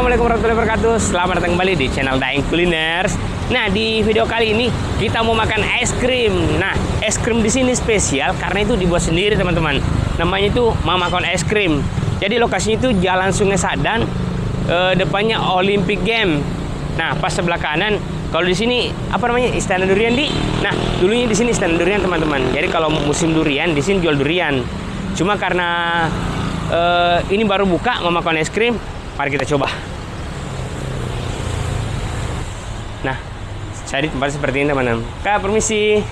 Assalamualaikum warahmatullahi wabarakatuh. Selamat datang kembali di channel Daeng Kuliners. Nah, di video kali ini kita mau makan es krim. Nah, es krim di sini spesial karena itu dibuat sendiri, teman-teman. Namanya itu Mama Kon Es Krim. Jadi lokasinya itu Jalan Sungai Sadan, depannya Olympic Game. Nah, pas sebelah kanan. Kalau di sini apa namanya? Istana Durian di. Nah, dulunya di sini Istana Durian, teman-teman. Jadi kalau musim durian di sini jual durian. Cuma karena ini baru buka Mama Kon Es Krim, mari kita coba. Nah, saya di tempat seperti ini, teman-teman. Kak, permisi.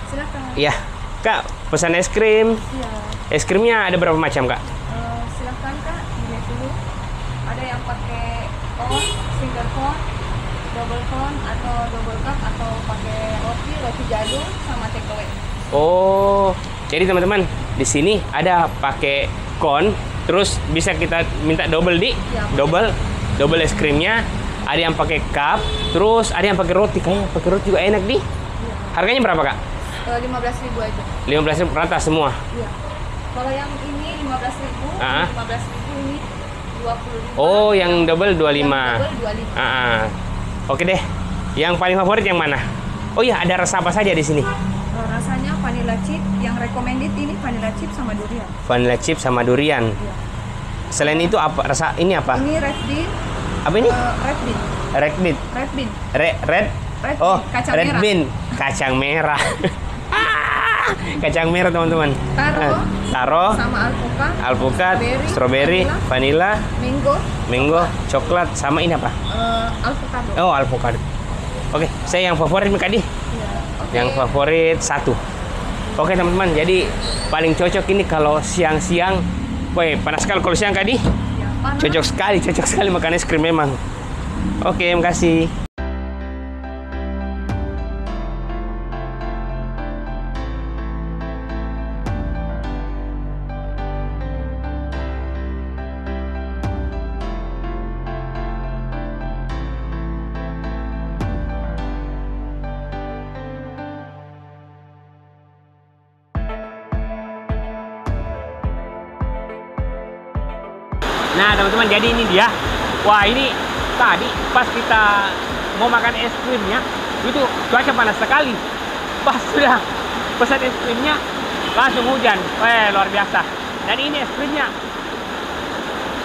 Silakan. Iya, Kak, pesan es krim. Iya. Es krimnya ada berapa macam, Kak? Silakan Kak, dilihat dulu. Ada yang pakai cone, single cone, double cone, atau double cup, atau pakai roti jadul, sama takeaway. Oh, jadi teman-teman, di sini ada pakai cone, terus bisa kita minta double di, Ya. double es krimnya. Ada yang pakai cup, terus ada yang pakai roti. Kayaknya pakai roti juga enak di. Iya. Harganya berapa, Kak? 15.000 aja. 15.000 rata semua. Iya. Kalau yang ini 15.000, Ah. 15.000 ini 25. Oh, yang double 25. Yang double 25. Oke deh. Yang paling favorit yang mana? Oh iya, ada rasa apa saja di sini? Rasanya vanilla chip, yang recommended ini vanilla chip sama durian. Vanilla chip sama durian. Iya. Selain itu apa rasa ini apa? Ini red bean. Apa ini? Red bean. Red bean. Red bean. Red. Red Oh, kacang red merah. bean. Kacang merah. Kacang merah, teman-teman. Taro sama Alpukat, strawberry, vanilla, mango, coklat, sama ini apa? alpukat. Oh, alpukat. Oke, saya yang favorit Kak Di. Iya. Oke. Yang favorit 1. Oke, teman-teman. Jadi paling cocok ini kalau siang-siang. Woi, panas sekali kalau siang, Kak Di. Ya, panas. Cocok sekali makan es krim memang. Oke, makasih. Nah, teman-teman, jadi ini dia. Wah, ini tadi pas kita mau makan es krimnya, itu cuaca panas sekali. Pas sudah pesan es krimnya, langsung hujan. Wah, luar biasa. Dan ini es krimnya.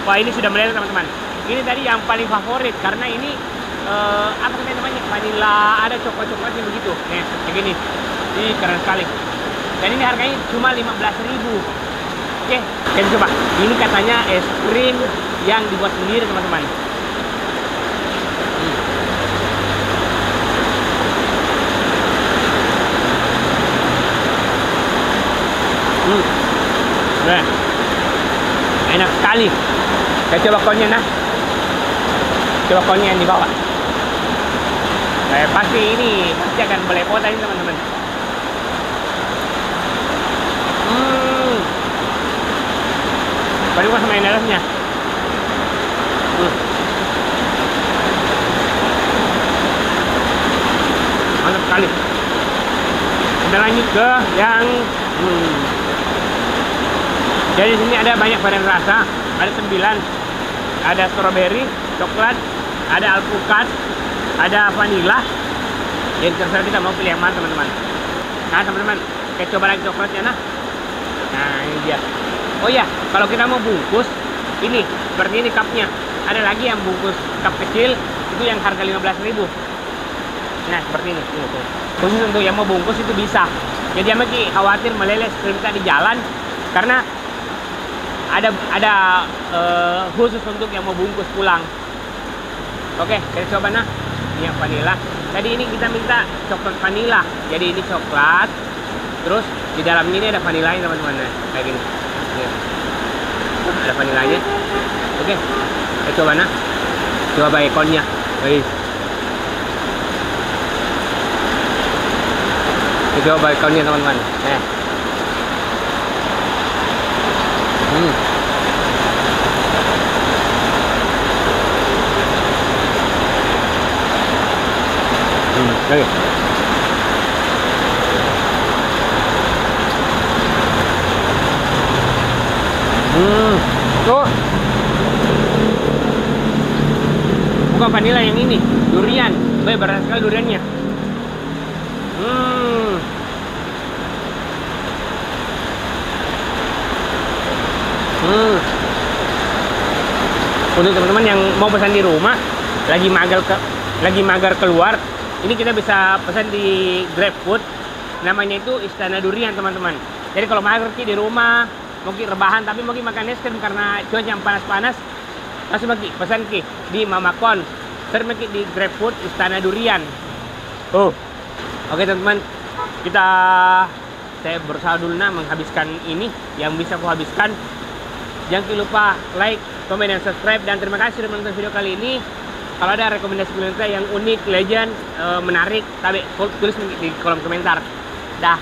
Wah, ini sudah meleleh, teman-teman. Ini tadi yang paling favorit karena ini apa namanya? Vanilla, ada coklat-coklatnya begitu. Nih, kayak gini. Ini keren sekali. Dan ini harganya cuma 15.000. Oke, kita coba. Ini katanya es krim yang dibuat sendiri, teman-teman. Nah, enak sekali. Kita coba konnya, nah. Coba konnya yang dibawa. Pasti akan belepotan ini, teman-teman. Baru sama yang dalamnya. Mantap sekali. Kita lanjut ke yang jadi di sini ada banyak varian rasa. Ada 9. Ada strawberry, coklat, ada alpukat, ada vanilla. Jadi terserah kita mau pilih yang mana, teman-teman. Nah, teman-teman, kita coba lagi coklatnya, nah. Nah, ini dia. Oh ya, kalau kita mau bungkus, ini seperti ini cupnya. Ada lagi yang bungkus cup kecil, itu yang harga 15.000. Nah, seperti ini. Khusus untuk yang mau bungkus itu bisa. Jadi Maki khawatir meleleh krim kita di jalan, karena ada khusus untuk yang mau bungkus pulang. Oke, kita coba, nah. Ini yang vanilla. Tadi ini kita minta coklat vanilla. Jadi ini coklat, terus di dalamnya ini ada vanillanya, teman-teman. Nah, kayak gini. Ada vanilanya. Oke, kita coba, nah. Coba pakai konnya. Kita coba pakai konnya, teman-teman. Oke. Tuh. sama vanilla yang ini, durian. Berasa sekali duriannya. Untuk teman-teman yang mau pesan di rumah, lagi mager keluar, ini kita bisa pesan di GrabFood. Namanya itu Istana Durian, teman-teman. Jadi kalau mager di rumah, mungkin rebahan tapi mungkin makan es krim karena cuaca yang panas-panas, langsung pesan di Mamakon. Search di GrabFood Istana Durian. Oke teman-teman, saya berusaha dulu menghabiskan ini yang bisa aku habiskan. Jangan lupa like, komen, dan subscribe. Dan terima kasih sudah menonton video kali ini. Kalau ada rekomendasi kuliner yang unik, legend, menarik, tulis di kolom komentar. Dah.